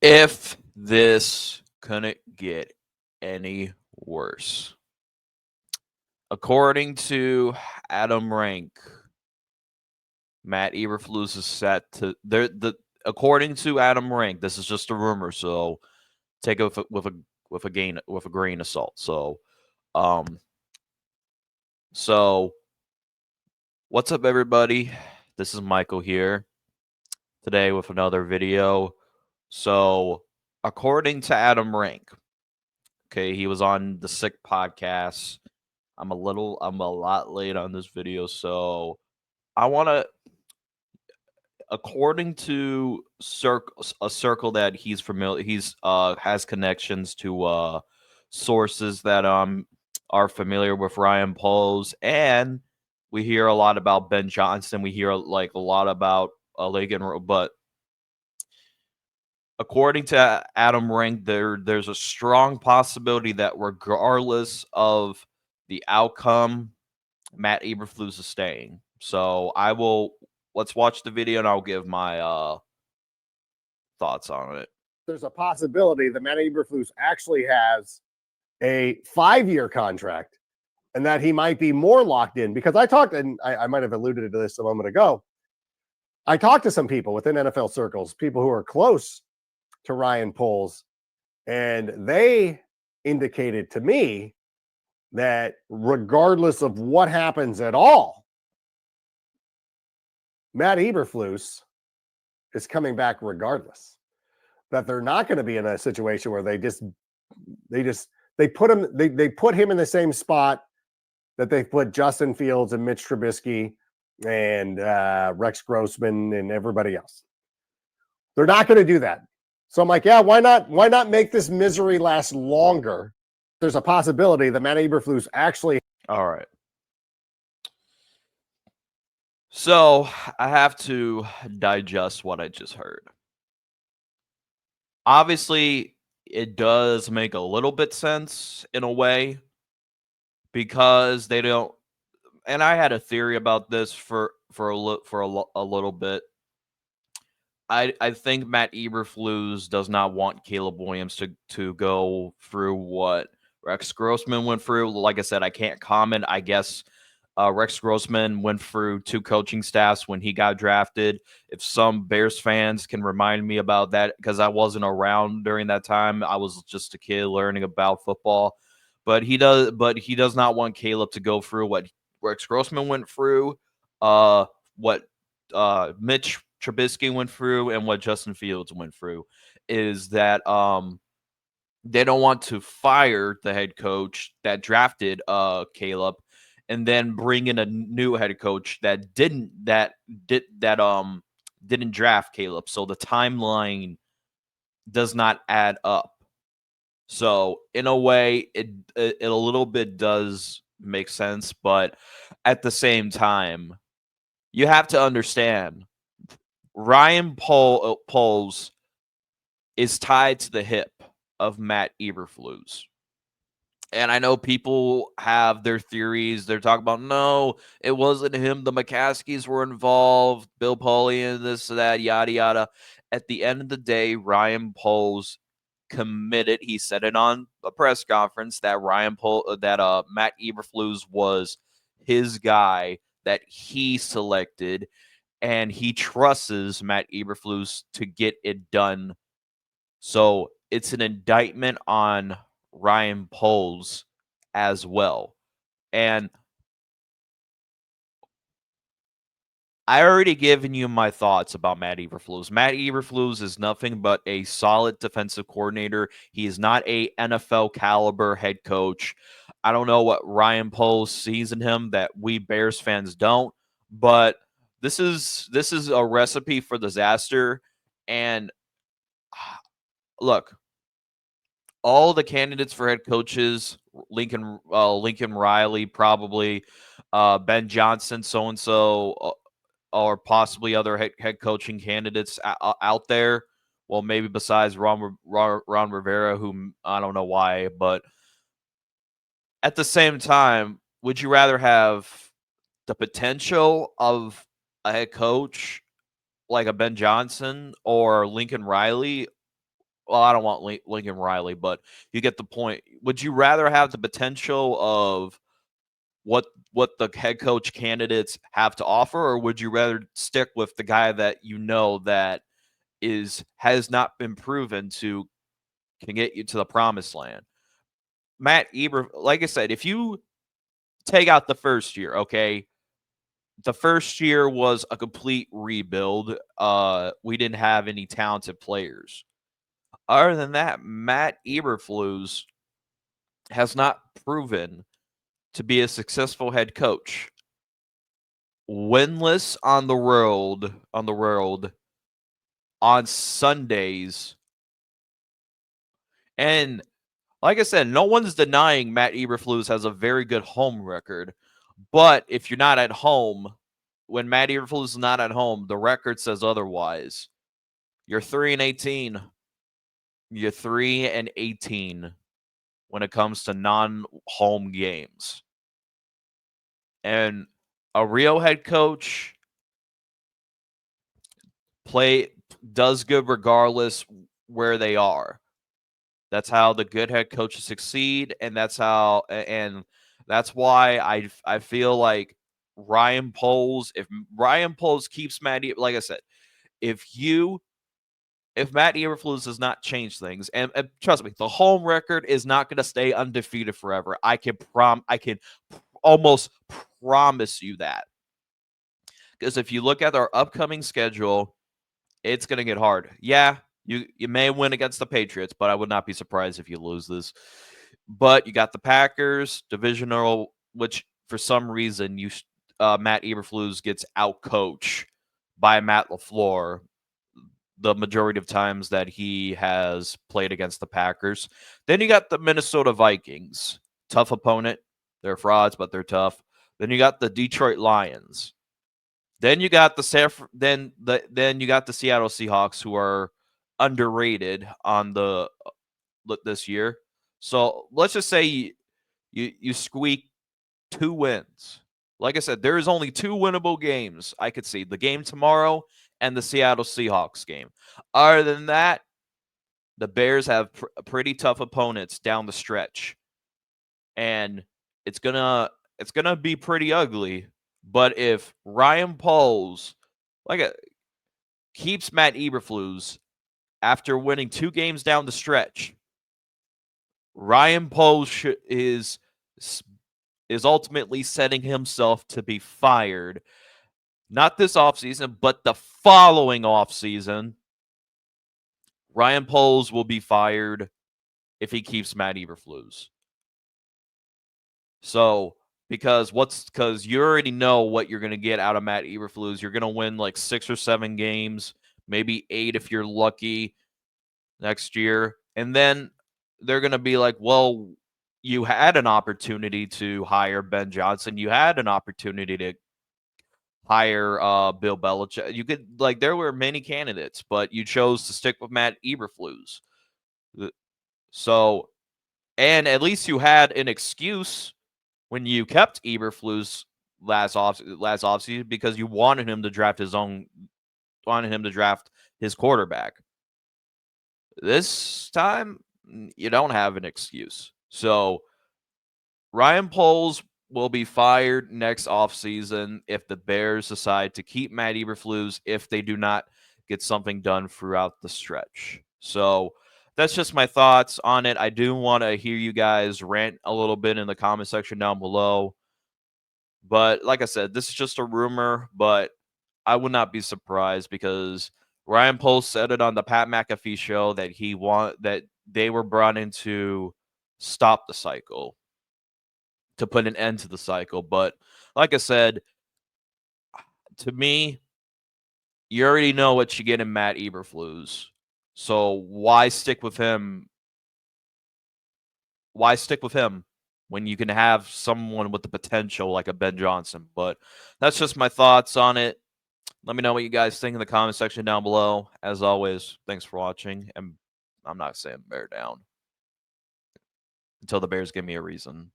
If this couldn't get any worse, according to Adam Rank, Matt Eberflus is set to according to Adam Rank, this is just a rumor, so take it with a grain of salt. Um, so what's up, everybody? This is Michael here today with another video. So, according to Adam Rank, okay, he was on the Sick podcast. I'm a lot late on this video, so I want to, according to a circle that he's familiar, he's has connections to sources that are familiar with Ryan Poles, and we hear a lot about Ben Johnson. We hear like a lot about Lagan, but according to Adam Rank, there's a strong possibility that regardless of the outcome, Matt Eberflus is staying. So let's watch the video and I'll give my thoughts on it. There's a possibility that Matt Eberflus actually has a 5-year contract and that he might be more locked in, because I talked, and I might have alluded to this a moment ago. I talked to some people within NFL circles, people who are close to Ryan Poles, and they indicated to me that regardless of what happens at all, Matt Eberflus is coming back regardless. That they're not going to be in a situation where they put him in the same spot that they put Justin Fields and Mitch Trubisky and Rex Grossman and everybody else. They're not going to do that. So I'm like, yeah, why not make this misery last longer? There's a possibility that Matt Eberflus actually. All right. So I have to digest what I just heard. Obviously, it does make a little bit sense in a way because they don't. And I had a theory about this for a little bit. I think Matt Eberflus does not want Caleb Williams to go through what Rex Grossman went through. Like I said, I can't comment. I guess Rex Grossman went through 2 coaching staffs when he got drafted. If some Bears fans can remind me about that, because I wasn't around during that time. I was just a kid learning about football. But he does not want Caleb to go through what Rex Grossman went through, what Mitch Trubisky went through, and what Justin Fields went through. Is that they don't want to fire the head coach that drafted Caleb and then bring in a new head coach that didn't draft Caleb. So the timeline does not add up. So in a way, it a little bit does make sense, but at the same time, you have to understand Ryan Poles is tied to the hip of Matt Eberflus. And I know people have their theories. They're talking about, no, it wasn't him. The McCaskies were involved. Bill Polian, this, that, yada, yada. At the end of the day, Ryan Poles committed. He said it on a press conference that Matt Eberflus was his guy that he selected, and he trusts Matt Eberflus to get it done. So it's an indictment on Ryan Poles as well. And I already given you my thoughts about Matt Eberflus. Matt Eberflus is nothing but a solid defensive coordinator. He is not a NFL caliber head coach. I don't know what Ryan Poles sees in him that we Bears fans don't, but this is a recipe for disaster. And look, all the candidates for head coaches, Lincoln Riley, probably Ben Johnson, so and so, or possibly other head coaching candidates out there. Well, maybe besides Ron Rivera, who I don't know why, but at the same time, would you rather have the potential of a head coach like a Ben Johnson or Lincoln Riley, well, I don't want Lincoln Riley, but you get the point. Would you rather have the potential of what the head coach candidates have to offer, or would you rather stick with the guy that you know that has not been proven to can get you to the promised land? Matt Eber, like I said, if you take out the first year, okay, the first year was a complete rebuild. We didn't have any talented players. Other than that, Matt Eberflus has not proven to be a successful head coach. Winless on Sundays. And like I said, no one's denying Matt Eberflus has a very good home record. But if you're not at home, when Matt Eberflus is not at home, the record says otherwise. You're 3-18. You're 3-18 when it comes to non-home games. And a real head coach does good regardless where they are. That's how the good head coaches succeed, and that's why I feel like Ryan Poles. If Ryan Poles keeps like I said, if Matt Eberflus does not change things, and trust me, the home record is not going to stay undefeated forever. I can almost promise you that, because if you look at our upcoming schedule, it's going to get hard. Yeah, you may win against the Patriots, but I would not be surprised if you lose this. But you got the Packers, divisional, which for some reason Matt Eberflus gets outcoached by Matt LaFleur the majority of times that he has played against the Packers. Then you got the Minnesota Vikings, tough opponent. They're frauds, but they're tough. Then you got the Detroit Lions. Then you got then you got the Seattle Seahawks, who are underrated on this year. So let's just say you squeak 2 wins. Like I said, there is only 2 winnable games I could see: the game tomorrow and the Seattle Seahawks game. Other than that, the Bears have pretty tough opponents down the stretch, and it's gonna be pretty ugly. But if Ryan Poles keeps Matt Eberflus after winning 2 games down the stretch, Ryan Poles is ultimately setting himself to be fired. Not this offseason, but the following offseason. Ryan Poles will be fired if he keeps Matt Eberflus. So, because you already know what you're going to get out of Matt Eberflus. You're going to win like 6 or 7 games, maybe 8 if you're lucky next year. And then they're going to be like, well, you had an opportunity to hire Ben Johnson. You had an opportunity to hire Bill Belichick. You could there were many candidates, but you chose to stick with Matt Eberflus. So, and at least you had an excuse when you kept Eberflus last offseason, because you wanted him to draft his quarterback. This time, you don't have an excuse. So Ryan Poles will be fired next offseason if the Bears decide to keep Matt Eberflus, if they do not get something done throughout the stretch. So that's just my thoughts on it. I do want to hear you guys rant a little bit in the comment section down below. But like I said, this is just a rumor, but I would not be surprised, because Ryan Poles said it on the Pat McAfee show that they were brought in to stop the cycle, to put an end to the cycle. But like I said, to me, you already know what you get in Matt Eberflus. So why stick with him? Why stick with him when you can have someone with the potential like a Ben Johnson? But that's just my thoughts on it. Let me know what you guys think in the comment section down below. As always, thanks for watching. And I'm not saying bear down until the Bears give me a reason.